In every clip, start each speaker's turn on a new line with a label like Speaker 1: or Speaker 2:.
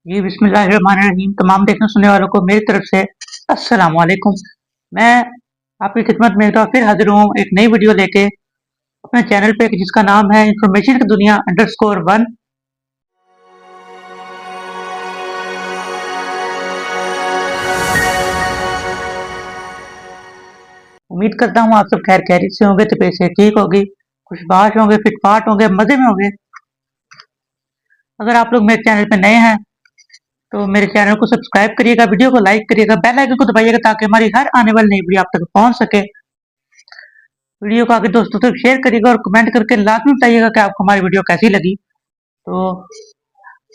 Speaker 1: जी बिस्मिल्लाहिर्रहमानिर्रहीम। तमाम देखने सुनने वालों को मेरी तरफ से अस्सलाम वालेकुम। मैं आपकी खिदमत में एक बार फिर हाजिर हूँ एक नई वीडियो लेके अपने चैनल पे जिसका नाम है इंफॉर्मेशन की दुनिया _1। उम्मीद करता हूँ आप सब खैर खैरियत से होंगे, तबीयत से ठीक होगी, खुशबाश होंगे, फिटफाट होंगे, मजे में होंगे। अगर आप लोग मेरे चैनल पे नए हैं तो मेरे चैनल को सब्सक्राइब करिएगा, वीडियो को लाइक करिएगा, बेल आइकन को दबाइएगा ताकि हमारी हर आने वाली नई वीडियो आप तक पहुंच सके। वीडियो को आगे दोस्तों तक शेयर करिएगा और कमेंट करके लाजमी बताइएगा कि आपको हमारी वीडियो कैसी लगी। तो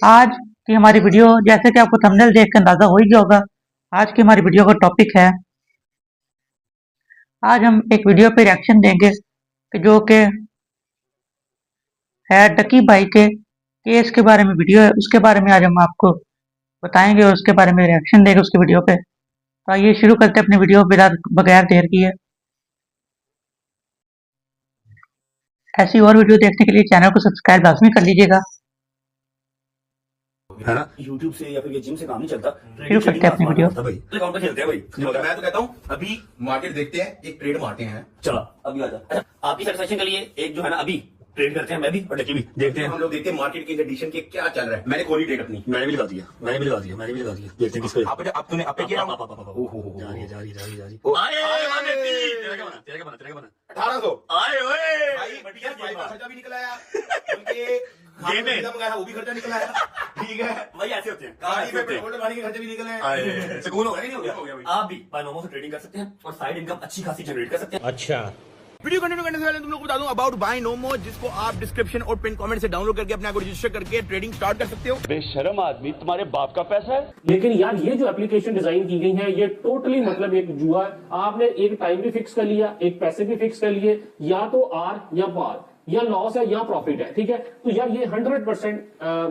Speaker 1: आज की हमारी वीडियो, जैसे कि आपको थंबनेल देख के अंदाजा हो ही गया होगा, आज की हमारी वीडियो का टॉपिक है, आज हम एक वीडियो पे रिएक्शन देंगे कि जो कि है डकी भाई के केस के बारे में वीडियो है, उसके बारे में आज हम आपको बताएंगे और उसके बारे में रिएक्शन देंगे उसके वीडियो पे। तो आइए शुरू करते हैं अपनी वीडियो बिना बगैर देर किए। ऐसी और वीडियो देखने के लिए चैनल को सब्सक्राइब लाजमी कर लीजिएगा,
Speaker 2: है ना। यूट्यूब से या फिर ये जिम से काम नहीं चलता।
Speaker 1: शुरू करते हैं अपनी वीडियो।
Speaker 2: भाई अकाउंट पे खेलते हैं भाई। मैं तो कहता हूँ अभी मार्केट देखते हैं, एक ट्रेड मारते हैं। चलो अभी आ जा। अच्छा, आपकी सेटिस्फेक्शन के लिए एक जो है ना अभी ट्रेड करते हैं, मैं भी और डकी भी देखते हैं। हम लोग देखते हैं मार्केट की कंडीशन के क्या चल रहा है। मैंने खोली ट्रेड अपनी, मैंने भी लगा दिया। देखते हैं किसको। आपने आपने किया। ओहो जा रही है। 1800 आए ओए भाई, बढ़िया भाई का खर्चा भी निकल आया। गेम में वो भी खर्चा निकल आया। ठीक है भाई, ऐसे होते हैं। गाड़ी में पेट्रोल डलवाने के खर्चे भी निकल आए। सुकून हो गया नहीं हो गया। आप भी बायनोमो से ट्रेडिंग कर सकते हैं और साइड इनकम अच्छी खासी जनरेट कर सकते हैं। अच्छा, वीडियो कंटिन्यू करने से पहले तुम लोग को बता दूं अबाउट बायनोमो, जिसको आप डिस्क्रिप्शन और पिन कमेंट से डाउनलोड करके अपने आप को रजिस्टर करके ट्रेडिंग स्टार्ट कर सकते हो।
Speaker 3: बेशरम आदमी, तुम्हारे बाप का पैसा है।
Speaker 4: लेकिन यार ये जो एप्लीकेशन डिजाइन की गई है ये टोटली मतलब एक जुआ है। आपने एक टाइम भी फिक्स कर लिया, एक पैसे भी फिक्स कर लिए, या तो आर या पार, या लॉस है या प्रॉफिट है। ठीक है, तो यार ये 100%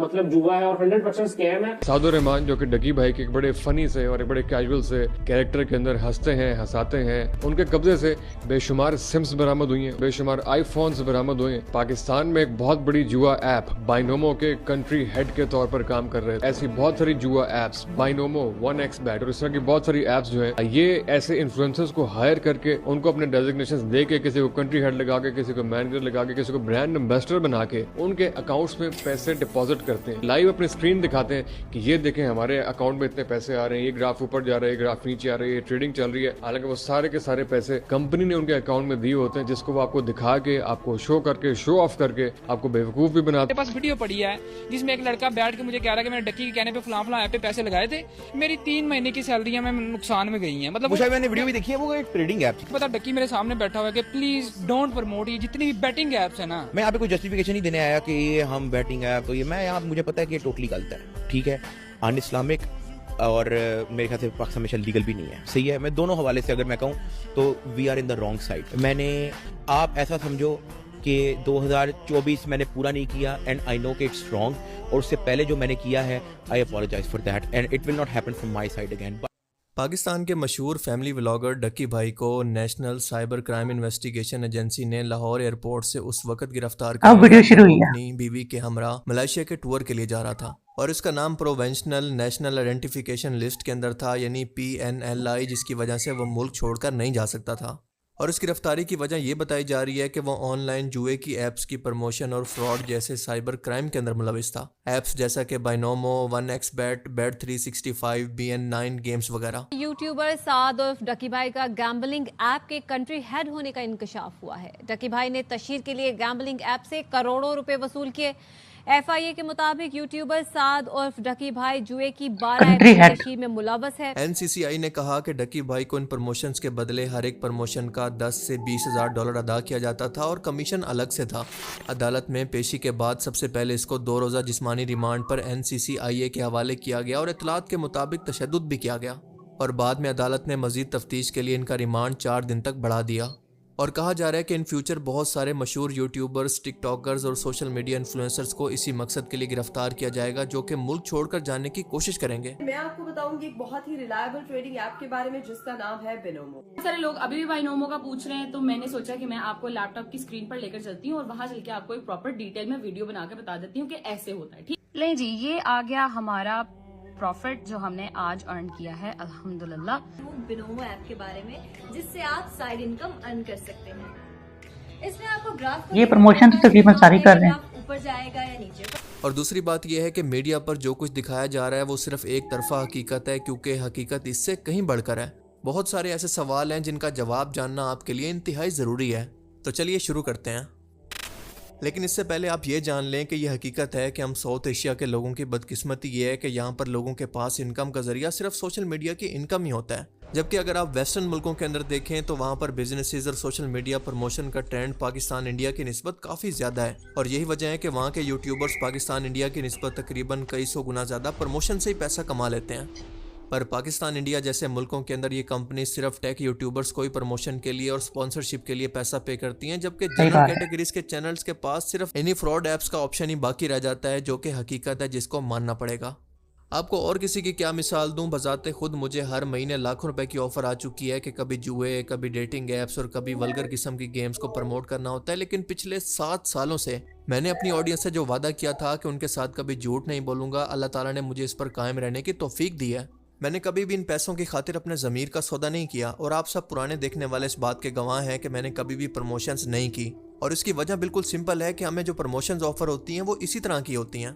Speaker 4: मतलब जुआ है और 100% स्कैम है।
Speaker 5: सादुर रहमान जो कि डकी भाई के एक बड़े फनी से और एक बड़े कैजुअल से कैरेक्टर के अंदर हंसते हैं, हंसाते हैं, उनके कब्जे से बेशुमार सिम्स बरामद हुई हैं, बेशुमार आईफोन्स बरामद हुए हैं। पाकिस्तान में एक बहुत बड़ी जुआ ऐप बायनोमो के कंट्री हेड के तौर पर काम कर रहे हैं। ऐसी बहुत सारी जुआ एप्स बायनोमो, 1xbet और इस तरह की बहुत सारी एप्स जो है, ये ऐसे इन्फ्लुएंसर्स को हायर करके उनको अपने डेजिग्नेशन दे के, किसी को कंट्री हेड लगा के, किसी को मैनेजर लगा के, किसी को ब्रांड एम्बेसडर बना के उनके अकाउंट्स में पैसे डिपॉजिट करते हैं। लाइव अपनी स्क्रीन दिखाते हैं कि ये देखें हमारे अकाउंट में इतने पैसे आ रहे हैं, ये ग्राफ ऊपर जा रहा है, ये ग्राफ नीचे आ रही है, ट्रेडिंग चल रही है। हालांकि वो सारे के सारे पैसे कंपनी ने उनके अकाउंट में दिए होते हैं, जिसको वो आपको दिखा के, आपको शो करके, शो ऑफ करके आपको बेवकूफ भी बनाते।
Speaker 6: मेरे पास वीडियो पड़ी है जिसमें एक लड़का बैठ के मुझे कह रहा है कि मैंने डक्की के कहने पे फलां ऐप पे पैसे लगाए थे, मेरी 3 महीने की सैलरी मैं नुकसान में गई है। मतलब
Speaker 2: मैंने वीडियो भी देखी है, वो एक ट्रेडिंग ऐप थी।
Speaker 6: पता डक्की मेरे सामने बैठा हुआ है कि प्लीज डोंट प्रमोट ये जितनी भी बैटिंग एप्स है ना।
Speaker 7: मैं यहाँ पे कोई जस्टिफिकेशन नहीं देने आया कि ये हम बैटिंग ऐप, तो ये मैं यहाँ मुझे पता है कि ये टोटली गलत है। ठीक है, अन इस्लामिक और मेरे ख्याल से पाकिस्तान में लीगल भी नहीं है। सही है, मैं दोनों हवाले से अगर मैं कहूँ तो we are in the wrong side. मैंने, आप ऐसा समझो कि 2024 मैंने पूरा नहीं किया एंड आई नो कि इट्स रॉन्ग, और उससे पहले जो मैंने किया है I apologise for that and it will not happen from my side again.
Speaker 8: Pakistan के मशहूर फैमिली व्लॉगर डक्की भाई को National Cyber Crime Investigation Agency ने लाहौर एयरपोर्ट से उस वक्त गिरफ्तार कर अपनी बीवी के हमरा मलेशिया के टूर के लिए जा रहा था और इसका नाम प्रोवेंशनल नेशनल आइडेंटिफिकेशन लिस्ट के अंदर था, यानी PNLI, जिसकी वजह से वो मुल्क छोड़कर नहीं जा सकता था। और इस गिरफ्तारी की वजह यह बताई जा रही है कि वो ऑनलाइन जुए की एप्स की प्रमोशन और फ्रॉड जैसे साइबर क्राइम के अंदर मुलविस था। एप्स जैसा कि बायनोमो, 1xbet, Bet365, BN9 गेम्स वगैरह।
Speaker 9: यूट्यूबर साद उर्फ डकी भाई का गैम्बलिंग ऐप के कंट्री हेड होने का इंकशाफ हुआ है। डकी भाई ने तशहीर के लिए गैम्बलिंग ऐप से करोड़ों रुपए वसूल किए। FIA के मुताबिक यूट्यूबर साद उर्फ डकी भाई जुए की 12 तशहीर में मुलव्वस है।
Speaker 8: NCCI ने कहा कि डकी भाई को इन प्रमोशंस के बदले हर एक प्रमोशन का 10 से 20 हज़ार डॉलर अदा किया जाता था और कमीशन अलग से था। अदालत में पेशी के बाद सबसे पहले इसको 2 रोज़ा जिस्मानी रिमांड पर NCCIA के हवाले किया गया और इतलात के मुताबिक तशद्दुद भी किया गया और बाद में अदालत ने मजीद तफ्तीश के लिए इनका रिमांड 4 दिन तक बढ़ा दिया। और कहा जा रहा है कि इन फ्यूचर बहुत सारे मशहूर यूट्यूबर्स, टिकटॉकर्स और सोशल मीडिया इन्फ्लुएंसर्स को इसी मकसद के लिए गिरफ्तार किया जाएगा, जो कि मुल्क छोड़कर जाने की कोशिश करेंगे।
Speaker 10: मैं आपको बताऊंगी एक बहुत ही रिलायबल ट्रेडिंग ऐप के बारे में जिसका नाम है बिनोमो।
Speaker 11: बहुत सारे लोग अभी भी बायनोमो का पूछ रहे हैं, तो मैंने सोचा कि मैं आपको लैपटॉप की स्क्रीन पर लेकर चलती हूँ और वहां चल के आपको एक प्रॉपर डिटेल में वीडियो बनाकर बता देती हूँ कि ऐसे होता है। ठीक,
Speaker 12: ले जी, ये आ गया हमारा
Speaker 11: प्रॉफिट जो हमने आज अर्न किया है अल्हम्दुलिल्लाह।
Speaker 9: बिनोमो ऐप के बारे में, जिससे आप साइड इनकम अर्न कर सकते हैं। इसमें आपको ग्राफ
Speaker 1: ये प्रमोशन तो तकरीबन सारी कर रहे हैं।
Speaker 9: ऊपर जाएगा या नीचे।
Speaker 8: और दूसरी बात यह है कि मीडिया पर जो कुछ दिखाया जा रहा है वो सिर्फ एक तरफा हकीकत है, क्योंकि हकीकत इससे कहीं बढ़कर है। बहुत सारे ऐसे सवाल हैं जिनका जवाब जानना आपके लिए इंतहाई ज़रूरी है। तो चलिए शुरू करते हैं। लेकिन इससे पहले आप ये जान लें कि यह हकीकत है कि हम साउथ एशिया के लोगों की बदकिस्मती ये है कि यहाँ पर लोगों के पास इनकम का जरिया सिर्फ सोशल मीडिया की इनकम ही होता है। जबकि अगर आप वेस्टर्न मुल्कों के अंदर देखें तो वहाँ पर बिजनेसेस और सोशल मीडिया प्रमोशन का ट्रेंड पाकिस्तान इंडिया की निस्बत काफ़ी ज़्यादा है। और यही वजह है कि वहाँ के यूट्यूबर्स पाकिस्तान इंडिया की निस्बत तकरीबन कई सौ गुना ज़्यादा प्रमोशन से ही पैसा कमा लेते हैं। पर पाकिस्तान इंडिया जैसे मुल्कों के अंदर ये कंपनी सिर्फ टेक यूट्यूबर्स को ही प्रमोशन के लिए और स्पॉन्सरशिप के लिए पैसा पे करती हैं, जबकि जनरल कैटेगरीज के चैनल्स के पास सिर्फ इन्हीं फ्रॉड ऐप्स का ऑप्शन ही बाकी रह जाता है, जो कि हकीकत है जिसको मानना पड़ेगा। आपको और किसी की क्या मिसाल दूं, बजाते खुद मुझे हर महीने लाखों रुपए की ऑफर आ चुकी है कि कभी जुए, कभी डेटिंग ऐप्स और कभी वल्गर किस्म की गेम्स को प्रमोट करना होता है। लेकिन पिछले 7 सालों से मैंने अपनी ऑडियंस से जो वादा किया था कि उनके साथ कभी झूठ नहीं बोलूंगा, अल्लाह ताला ने मुझे इस पर कायम रहने की तौफीक दी है। मैंने कभी भी इन पैसों की खातिर अपने ज़मीर का सौदा नहीं किया और आप सब पुराने देखने वाले इस बात के गवाह हैं कि मैंने कभी भी प्रमोशंस नहीं की। और इसकी वजह बिल्कुल सिंपल है कि हमें जो प्रमोशंस ऑफर होती हैं वो इसी तरह की होती हैं,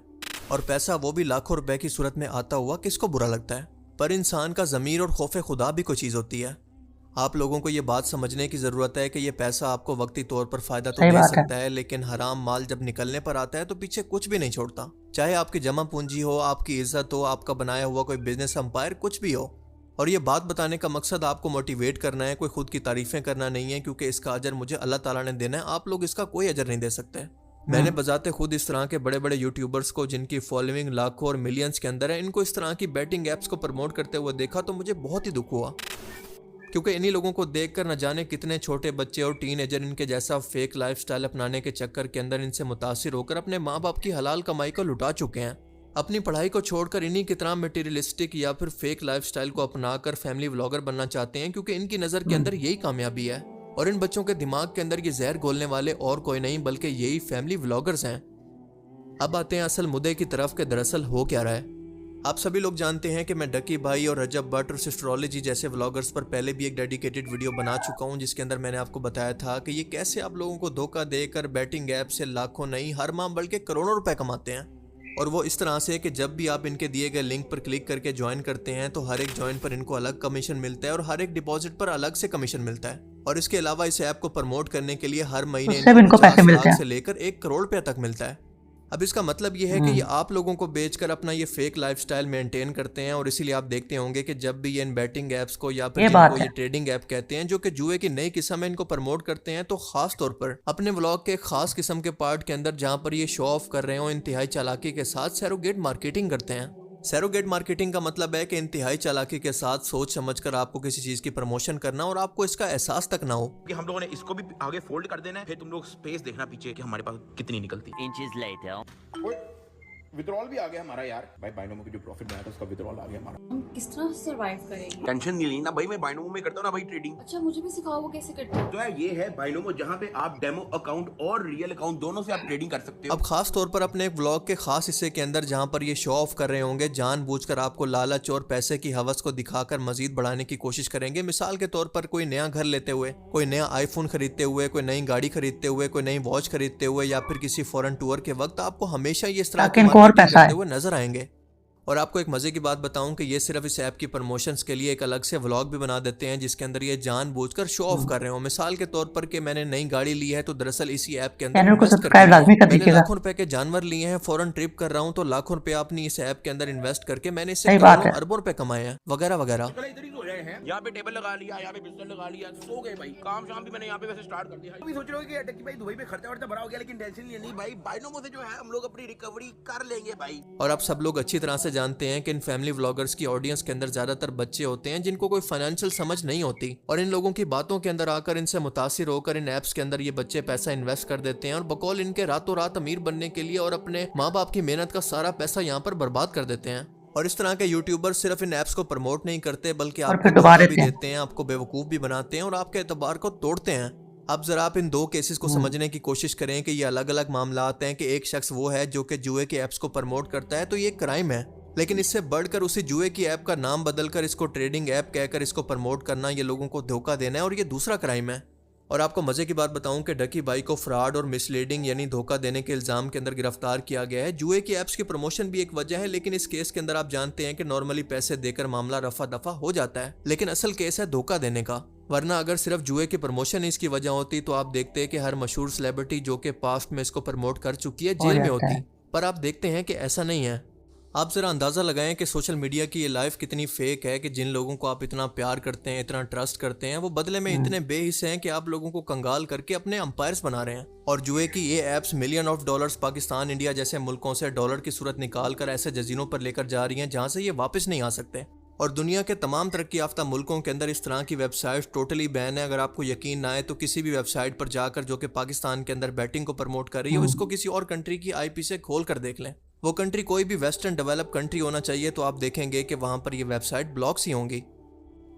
Speaker 8: और पैसा वो भी लाखों रुपए की सूरत में आता हुआ किसको बुरा लगता है। पर इंसान का ज़मीर और खौफ खुदा भी कोई चीज़ होती है। आप लोगों को ये बात समझने की ज़रूरत है कि ये पैसा आपको वक्ती तौर पर फ़ायदा तो दे सकता है, लेकिन हराम माल जब निकलने पर आता है तो पीछे कुछ भी नहीं छोड़ता। चाहे आपकी जमा पूंजी हो, आपकी इज्जत हो, आपका बनाया हुआ कोई बिजनेस एम्पायर, कुछ भी हो। और ये बात बताने का मकसद आपको मोटिवेट करना है, कोई खुद की तारीफ़ें करना नहीं है, क्योंकि इसका अजर मुझे अल्लाह ताला ने देना है, आप लोग इसका कोई अजर नहीं दे सकते। मैंने बजाते खुद इस तरह के बड़े बड़े यूट्यूबर्स को जिनकी फॉलोइंग लाखों और मिलियंस के अंदर है, इनको इस तरह की बैटिंग ऐप्स को प्रमोट करते हुए देखा तो मुझे बहुत ही दुख हुआ, क्योंकि इन्हीं लोगों को देखकर न जाने कितने छोटे बच्चे और टीनेजर इनके जैसा फेक लाइफस्टाइल अपनाने के चक्कर के अंदर इनसे मुतासिर होकर अपने माँ बाप की हलाल कमाई को लुटा चुके हैं। अपनी पढ़ाई को छोड़कर इन्हीं की तरह मटेरियलिस्टिक या फिर फेक लाइफस्टाइल को अपनाकर फैमिली व्लॉगर बनना चाहते हैं, क्योंकि इनकी नज़र के अंदर यही कामयाबी है। और इन बच्चों के दिमाग के अंदर ये जहर घोलने वाले और कोई नहीं बल्कि यही फैमिली व्लॉगर्स हैं। अब आते हैं असल मुद्दे की तरफ कि दरअसल हो क्या रहा है। आप सभी लोग जानते हैं कि मैं डकी भाई और रजब भट्ट और सिस्ट्रोलॉजी जैसे व्लॉगर्स पर पहले भी एक डेडिकेटेड वीडियो बना चुका हूं, जिसके अंदर मैंने आपको बताया था कि ये कैसे आप लोगों को धोखा देकर बैटिंग ऐप से लाखों नहीं, हर माह बल्कि करोड़ों रुपए कमाते हैं। और वो इस तरह से कि जब भी आप इनके दिए गए लिंक पर क्लिक करके ज्वाइन करते हैं तो हर एक ज्वाइन पर इनको अलग कमीशन मिलता है और हर एक डिपॉजिट पर अलग से कमीशन मिलता है। और इसके अलावा इस ऐप को प्रमोट करने के लिए हर महीने इनको 50 लाख से लेकर 1 करोड़ रुपए तक मिलता है। अब इसका मतलब ये है कि ये आप लोगों को बेचकर अपना ये फेक लाइफस्टाइल मेंटेन करते हैं। और इसीलिए आप देखते होंगे कि जब भी ये इन बैटिंग ऐप्स को या फिर जिनको ये ट्रेडिंग ऐप कहते हैं, जो कि जुए की नई किस्म है, इनको प्रमोट करते हैं, तो खास तौर पर अपने व्लॉग के खास किस्म के पार्ट के अंदर जहां पर ये शो ऑफ कर रहे हो, इंतहाई चालाकी के साथ सैरोगेट मार्केटिंग करते हैं। सैरोगेट मार्केटिंग का मतलब है कि इंतहाई चालाकी के साथ सोच समझकर आपको किसी चीज की प्रमोशन करना और आपको इसका एहसास तक ना हो
Speaker 2: कि हम लोगों ने इसको भी आगे फोल्ड कर देना है, फिर तुम लोग स्पेस देखना पीछे कि हमारे पास कितनी निकलती है। विड्रॉल भी आ गया हमारा यार भाई, बाइनोमो की जो प्रॉफिट बनाया था उसका विड्रॉल आ गया हमारा।
Speaker 11: हम किस तरह सर्वाइव करेंगे?
Speaker 2: टेंशन नहीं लेना भाई, मैं बाइनोमो में करता हूँ ना भाई ट्रेडिंग।
Speaker 11: अच्छा मुझे भी सिखाओ वो कैसे करते हैं?
Speaker 2: तो है ये है बाइनोमो, जहाँ पे आप डेमो अकाउंट और रियल अकाउंट दोनों से आप ट्रेडिंग कर सकते हो।
Speaker 8: अब खास तौर पर अपने एक व्लॉग के खास हिस्से के अंदर जहाँ पर ये शो ऑफ कर रहे होंगे, जानबूझकर आपको लालच और पैसे की हवस को दिखाकर मजीद बढ़ाने की कोशिश करेंगे। मिसाल के तौर पर कोई नया घर लेते हुए, कोई नया आईफोन खरीदते हुए, कोई नई गाड़ी खरीदते हुए, कोई नई वॉच खरीदते हुए, या फिर किसी फॉरेन टूर के वक्त आपको हमेशा ये इस तरह के नजर आएंगे। और आपको एक मजे की बात बताऊं कि ये सिर्फ इस ऐप की प्रमोशंस के लिए एक अलग से व्लॉग भी बना देते हैं, जिसके अंदर ये जानबूझकर शो ऑफ कर रहे हो। मिसाल के तौर पर कि मैंने नई गाड़ी ली है तो दरअसल इसी ऐप के अंदर मैंने लाखों रुपए के जानवर लिए हैं, फॉरेन ट्रिप कर रहा हूं तो लाखों रुपए अपनी इस ऐप के अंदर इन्वेस्ट करके मैंने इससे अरबों रुपए कमाए हैं, वगैरह वगैरह।
Speaker 2: यहाँ पे टेबल लगा लिया, यहाँ पे बिस्तर लगा लिया, सो गए भाई। काम शाम भी मैंने यहाँ पे वैसे स्टार्ट कर दिया। अभी सोच रहे हो कि डक्की भाई दुबई में खर्चा वर्चा बड़ा हो गया, लेकिन टेंशन नहीं भाई, बाइनोमो से जो है हम लोग अपनी रिकवरी कर लेंगे भाई।
Speaker 8: और आप सब लोग अच्छी तरह से जानते हैं कि इन फैमिली व्लॉगर्स की ऑडियंस के अंदर ज्यादातर बच्चे होते हैं जिनको कोई फाइनेंशियल समझ नहीं होती, और इन लोगों की बातों के अंदर आकर इनसे मुतासिर होकर इन ऐप्स के अंदर ये बच्चे पैसा इन्वेस्ट कर देते हैं और बकौल इनके रातों रात अमीर बनने के लिए और अपने माँ बाप की मेहनत का सारा पैसा यहाँ पर बर्बाद कर देते हैं। और इस तरह के यूट्यूबर सिर्फ इन ऐप्स को प्रमोट नहीं करते बल्कि आपको धोखा भी देते हैं, आपको बेवकूफ भी बनाते हैं और आपके एतबार को तोड़ते हैं। अब जरा आप इन दो केसेस को समझने की कोशिश करें कि ये अलग अलग मामलात हैं कि एक शख्स वो है जो कि जुए के ऐप्स को प्रमोट करता है तो ये क्राइम है, लेकिन इससे बढ़कर उसी जुए की ऐप का नाम बदलकर इसको ट्रेडिंग ऐप कहकर इसको प्रमोट करना, ये लोगों को धोखा देना है और ये दूसरा क्राइम है। और आपको मजे की बात बताऊं कि डकी भाई को फ्रॉड और मिसलीडिंग यानी धोखा देने के इल्जाम के अंदर गिरफ्तार किया गया है। जुए की ऐप्स की प्रमोशन भी एक वजह है, लेकिन इस केस के अंदर आप जानते हैं कि नॉर्मली पैसे देकर मामला रफा दफा हो जाता है, लेकिन असल केस है धोखा देने का। वरना अगर सिर्फ जुए की प्रमोशन इसकी वजह होती तो आप देखते हैं कि हर मशहूर सेलिब्रिटी जो कि पास्ट में इसको प्रमोट कर चुकी है जेल में होती, पर आप देखते हैं कि ऐसा नहीं है। आप जरा अंदाजा लगाएं कि सोशल मीडिया की ये लाइफ कितनी फेक है कि जिन लोगों को आप इतना प्यार करते हैं, इतना ट्रस्ट करते हैं, वो बदले में इतने बेहिस्से हैं कि आप लोगों को कंगाल करके अपने अंपायर्स बना रहे हैं। और जुए की ये apps million of dollars Pakistan, India जैसे मुल्कों से डॉलर की सूरत निकाल कर ऐसे जजीरों पर लेकर जा रही हैं जहां से ये वापस नहीं आ सकते। और दुनिया के तमाम तरक्की याफ्ता मुल्कों के अंदर इस तरह की वेबसाइट टोटली बैन है। अगर आपको यकीन ना आए तो किसी भी वेबसाइट पर जाकर जो कि पाकिस्तान के अंदर बैटिंग को प्रमोट कर रही है, इसको किसी और कंट्री की IP से खोल कर देख लें। वो कंट्री कोई भी वेस्टर्न डेवलप कंट्री होना चाहिए तो आप देखेंगे कि वहां पर ये वेबसाइट ब्लॉक्स ही होंगी।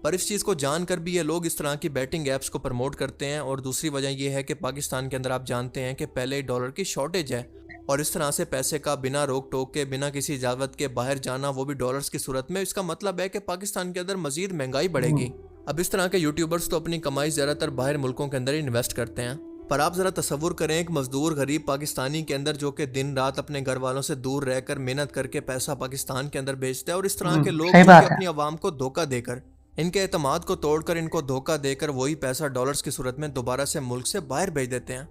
Speaker 8: पर इस चीज़ को जानकर भी ये लोग इस तरह की बैटिंग ऐप्स को प्रमोट करते हैं। और दूसरी वजह यह है कि पाकिस्तान के अंदर आप जानते हैं कि पहले डॉलर की शॉर्टेज है, और इस तरह से पैसे का बिना रोक टोक के, बिना किसी इजाज़त के बाहर जाना, वो भी डॉलर्स की सूरत में, इसका मतलब है कि पाकिस्तान के अंदर मजीद महंगाई बढ़ेगी। अब इस तरह के यूट्यूबर्स तो अपनी कमाई ज़्यादातर बाहर मुल्कों के अंदर इन्वेस्ट करते हैं, पर आप ज़रा तसव्वुर करें एक मजदूर गरीब पाकिस्तानी के अंदर जो कि दिन रात अपने घर वालों से दूर रहकर मेहनत करके पैसा पाकिस्तान के अंदर भेजता है, और इस तरह के लोग जो कि अपनी आवाम को धोखा देकर, इनके एतमाद को तोड़कर, इनको धोखा देकर वही पैसा डॉलर्स की सूरत में दोबारा से मुल्क से बाहर भेज देते हैं।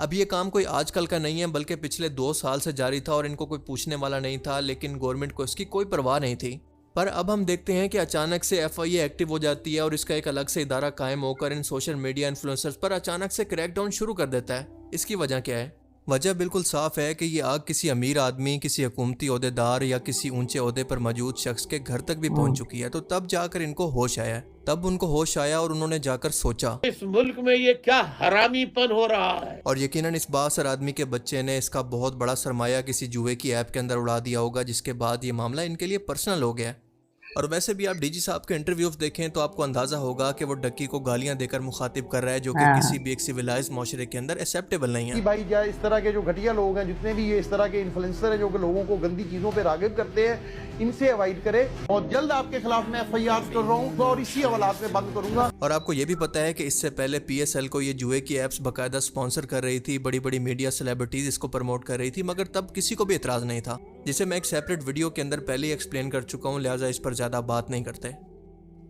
Speaker 8: अब ये काम कोई आजकल का नहीं है, बल्कि पिछले 2 साल से जारी था और इनको कोई पूछने वाला नहीं था, लेकिन गवर्नमेंट को इसकी कोई परवाह नहीं थी। पर अब हम देखते हैं कि अचानक से FIA एक्टिव हो जाती है और इसका एक अलग से इदारा कायम होकर इन सोशल मीडिया इन्फ्लुएंसर्स पर अचानक से क्रैकडाउन शुरू कर देता है। इसकी वजह क्या है? वजह बिल्कुल साफ है कि ये आग किसी अमीर आदमी, किसी हुकूमती ओहदेदार या किसी ऊंचे ओहदे पर मौजूद शख्स के घर तक भी पहुंच चुकी है। तो तब जाकर इनको होश आया, तब उनको होश आया और उन्होंने जाकर सोचा
Speaker 12: इस मुल्क में ये क्या हरामीपन हो रहा है।
Speaker 8: और यकीनन इस बासर आदमी के बच्चे ने इसका बहुत बड़ा सरमाया किसी जुए की ऐप के अंदर उड़ा दिया होगा, जिसके बाद ये मामला इनके लिए पर्सनल हो गया। और वैसे भी आप DG साहब के इंटरव्यूज देखें तो आपको अंदाजा होगा कि वो डक्की को गालियां देकर मुखातिब कर रहा है, जो कि किसी भी एक सिविलाइज्ड माशरे के अंदर एक्सेप्टेबल नहीं है।
Speaker 12: भाई क्या इस तरह के जो घटिया लोग हैं, जितने भी ये इस तरह के इन्फ्लुएंसर हैं जो कि लोगों को गंदी चीजों पे रागिब करते हैं, इनसे अवॉइड करें। और जल्द आपके खिलाफ मैं FIR कर रहा हूँ और इसी हवालात में बंद करूंगा।
Speaker 8: और आपको ये भी पता है कि इससे पहले PSL को ये जुए की ऐप्स बाकायदा स्पॉन्सर कर रही थी, बड़ी बड़ी मीडिया सेलिब्रिटीज इसको प्रमोट कर रही थी, मगर तब किसी को भी एतराज नहीं था, जिसे मैं एक सेपरेट वीडियो के अंदर पहले ही एक्सप्लेन कर चुका हूँ, लिहाजा इस पर ज्यादा बात नहीं करते।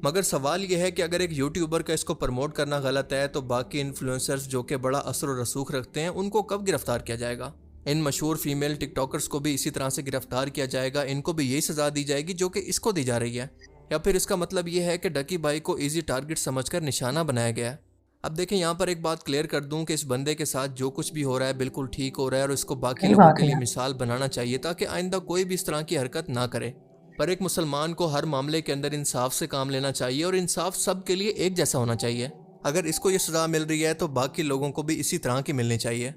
Speaker 8: मगर सवाल यह है कि अगर एक यूट्यूबर का इसको प्रमोट करना गलत है, तो बाकी इन्फ्लुएंसर्स जो कि बड़ा असर और रसूख रखते हैं, उनको कब गिरफ्तार किया जाएगा? इन मशहूर फीमेल टिकटॉकर्स को भी इसी तरह से गिरफ्तार किया जाएगा? इनको भी यही सजा दी जाएगी जो कि इसको दी जा रही है? या फिर इसका मतलब यह है कि डकी भाई को इजी टारगेट समझकर निशाना बनाया गया है? अब देखें, यहाँ पर एक बात क्लियर कर दूं कि इस बंदे के साथ जो कुछ भी हो रहा है बिल्कुल ठीक हो रहा है और इसको बाकी लोगों के लिए मिसाल बनाना चाहिए ताकि आइंदा कोई भी इस तरह की हरकत ना करे। पर एक मुसलमान को हर मामले के अंदर इंसाफ से काम लेना चाहिए और इंसाफ सब के लिए एक जैसा होना चाहिए। अगर इसको ये सजा मिल रही है तो बाकी लोगों को भी इसी तरह की मिलनी चाहिए।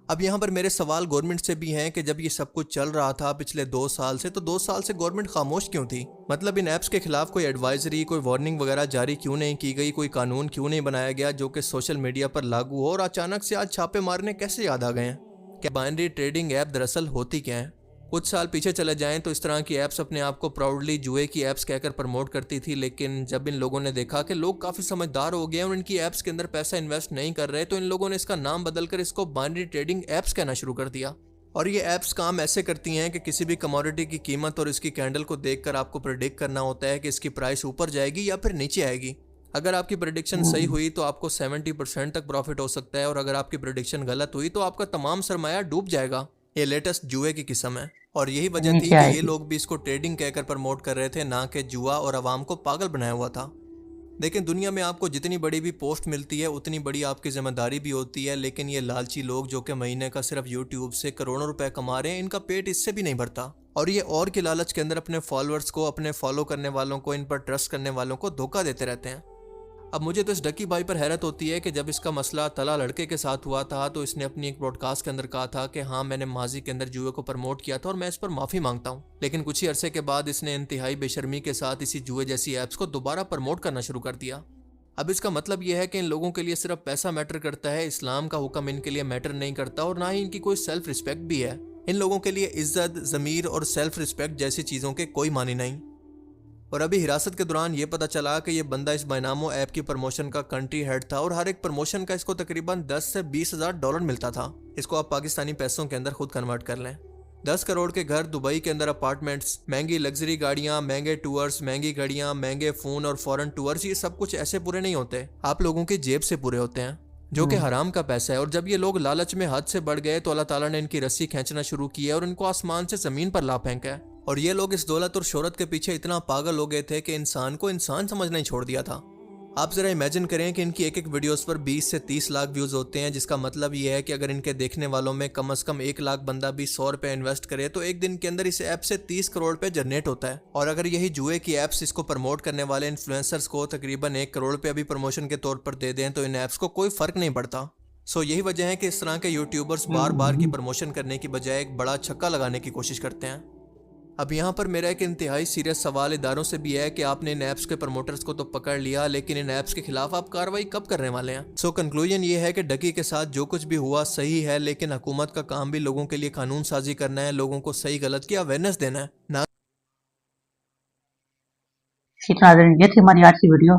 Speaker 8: अब यहाँ पर मेरे सवाल गवर्नमेंट से भी हैं कि जब ये सब कुछ चल रहा था पिछले 2 साल से, तो 2 साल से गवर्नमेंट खामोश क्यों थी? मतलब इन ऐप्स के खिलाफ कोई एडवाइजरी, कोई वार्निंग वगैरह जारी क्यों नहीं की गई? कोई कानून क्यों नहीं बनाया गया जो कि सोशल मीडिया पर लागू हो? और अचानक से आज छापे मारने कैसे याद आ गए हैं? क्या बाइनरी ट्रेडिंग ऐप दरअसल होती क्या है? कुछ साल पीछे चले जाएं तो इस तरह की ऐप्स अपने आप को प्राउडली जुए की ऐप्स कहकर प्रमोट करती थी, लेकिन जब इन लोगों ने देखा कि लोग काफ़ी समझदार हो गए और इनकी ऐप्स के अंदर पैसा इन्वेस्ट नहीं कर रहे, तो इन लोगों ने इसका नाम बदलकर इसको बाइनरी ट्रेडिंग ऐप्स कहना शुरू कर दिया। और ये ऐप्स काम ऐसे करती हैं कि किसी भी कमोडिटी की कीमत और इसकी कैंडल को देखकर आपको प्रेडिक्ट करना होता है कि इसकी प्राइस ऊपर जाएगी या फिर नीचे आएगी। अगर आपकी प्रेडिक्शन सही हुई तो आपको 70% तक प्रॉफिट हो सकता है, और अगर आपकी प्रेडिक्शन गलत हुई तो आपका तमाम सरमाया डूब जाएगा। ये लेटेस्ट जुए की किस्म है, और यही वजह थी कि ये लोग भी इसको ट्रेडिंग कहकर प्रमोट कर रहे थे, ना कि जुआ, और आवाम को पागल बनाया हुआ था। लेकिन दुनिया में आपको जितनी बड़ी भी पोस्ट मिलती है उतनी बड़ी आपकी जिम्मेदारी भी होती है, लेकिन ये लालची लोग जो कि महीने का सिर्फ यूट्यूब से करोड़ों रुपए कमा रहे हैं, इनका पेट इससे भी नहीं भरता, और ये और के लालच के अंदर अपने फॉलोअर्स को, अपने फॉलो करने वालों को, इन पर ट्रस्ट करने वालों को धोखा देते रहते हैं। अब मुझे तो इस डकी भाई पर हैरत होती है कि जब इसका मसला तला लड़के के साथ हुआ था तो इसने अपनी एक ब्रॉडकास्ट के अंदर कहा था कि हाँ, मैंने माजी के अंदर जुए को प्रमोट किया था और मैं इस पर माफ़ी मांगता हूँ। लेकिन कुछ ही अरसे के बाद इसने इंतहाई बेशर्मी के साथ इसी जुए जैसी ऐप्स को दोबारा प्रमोट करना शुरू कर दिया। अब इसका मतलब यह है कि इन लोगों के लिए सिर्फ पैसा मैटर करता है, इस्लाम का हुक्म इनके लिए मैटर नहीं करता, और ना ही इनकी कोई सेल्फ रिस्पेक्ट भी है। इन लोगों के लिए इज्जत, ज़मीर और सेल्फ रिस्पेक्ट जैसी चीज़ों के कोई मानी नहीं। और अभी हिरासत के दौरान ये पता चला कि ये बंदा इस बायनामो ऐप की प्रमोशन का कंट्री हेड था और हर एक प्रमोशन का इसको तकरीबन 10 से 20 हज़ार डॉलर मिलता था। इसको आप पाकिस्तानी पैसों के अंदर खुद कन्वर्ट कर लें। 10 करोड़ के घर, दुबई के अंदर अपार्टमेंट्स, महंगी लग्जरी गाड़ियां, महंगे टूर्स, महंगी घड़ियां, महंगे फ़ोन और फॉरेन टूर्स, ये सब कुछ ऐसे पूरे नहीं होते, आप लोगों की जेब से पूरे होते हैं, जो कि हराम का पैसा है। और जब ये लोग लालच में हद से बढ़ गए तो अल्लाह ताला ने इनकी रस्सी खींचना शुरू की है और इनको आसमान से ज़मीन पर ला फेंका है। और ये लोग इस दौलत और शोहरत के पीछे इतना पागल हो गए थे कि इंसान को इंसान समझना ही छोड़ दिया था। आप जरा इमेजिन करें कि इनकी एक एक वीडियोस पर 20 से 30 लाख व्यूज होते हैं, जिसका मतलब ये है कि अगर इनके देखने वालों में कम से कम 1 लाख बंदा भी 100 रुपए इन्वेस्ट करे तो एक दिन के अंदर इस ऐप से 30 करोड़ रुपए जनरेट होता है। और अगर यही जुए की ऐप्स इसको प्रमोट करने वाले इन्फ्लुएंसर्स को तकरीबन 1 करोड़ रुपए भी प्रमोशन के तौर पर दे दें तो इन ऐप्स को कोई फर्क नहीं पड़ता। सो यही वजह है कि इस तरह के यूट्यूबर्स बार बार की प्रमोशन करने की बजाय एक बड़ा छक्का लगाने की कोशिश करते हैं। अब यहाँ पर मेरा एक इंतहाई सीरियस सवाल इदारों से भी है कि आपने इन ऐप्स के प्रमोटर्स को तो पकड़ लिया, लेकिन इन ऐप्स के खिलाफ आप कार्रवाई कब करने वाले हैं? सो कंक्लूजन ये है कि डकी के साथ जो कुछ भी हुआ सही है, लेकिन हुकूमत का काम भी लोगों के लिए कानून साजी करना है, लोगों को सही गलत की अवेयरनेस देना है ना।
Speaker 1: ये थी हमारी आज की वीडियो।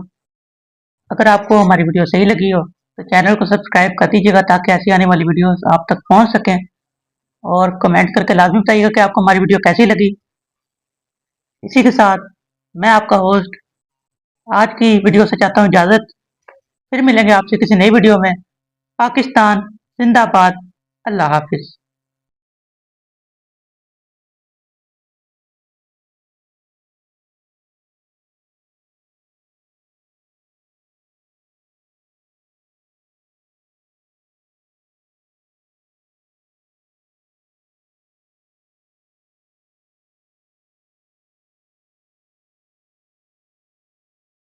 Speaker 1: अगर आपको हमारी वीडियो सही लगी हो तो चैनल को सब्सक्राइब कर दीजिएगा ताकि ऐसी आने वाली वीडियोस आप तक पहुंच सकें, और कमेंट करके लाजमी बताइएगा कि आपको हमारी वीडियो कैसी लगी। इसी के साथ मैं आपका होस्ट आज की वीडियो से चाहता हूं इजाज़त। फिर मिलेंगे आपसे किसी नई वीडियो में। पाकिस्तान जिंदाबाद। अल्लाह हाफिज।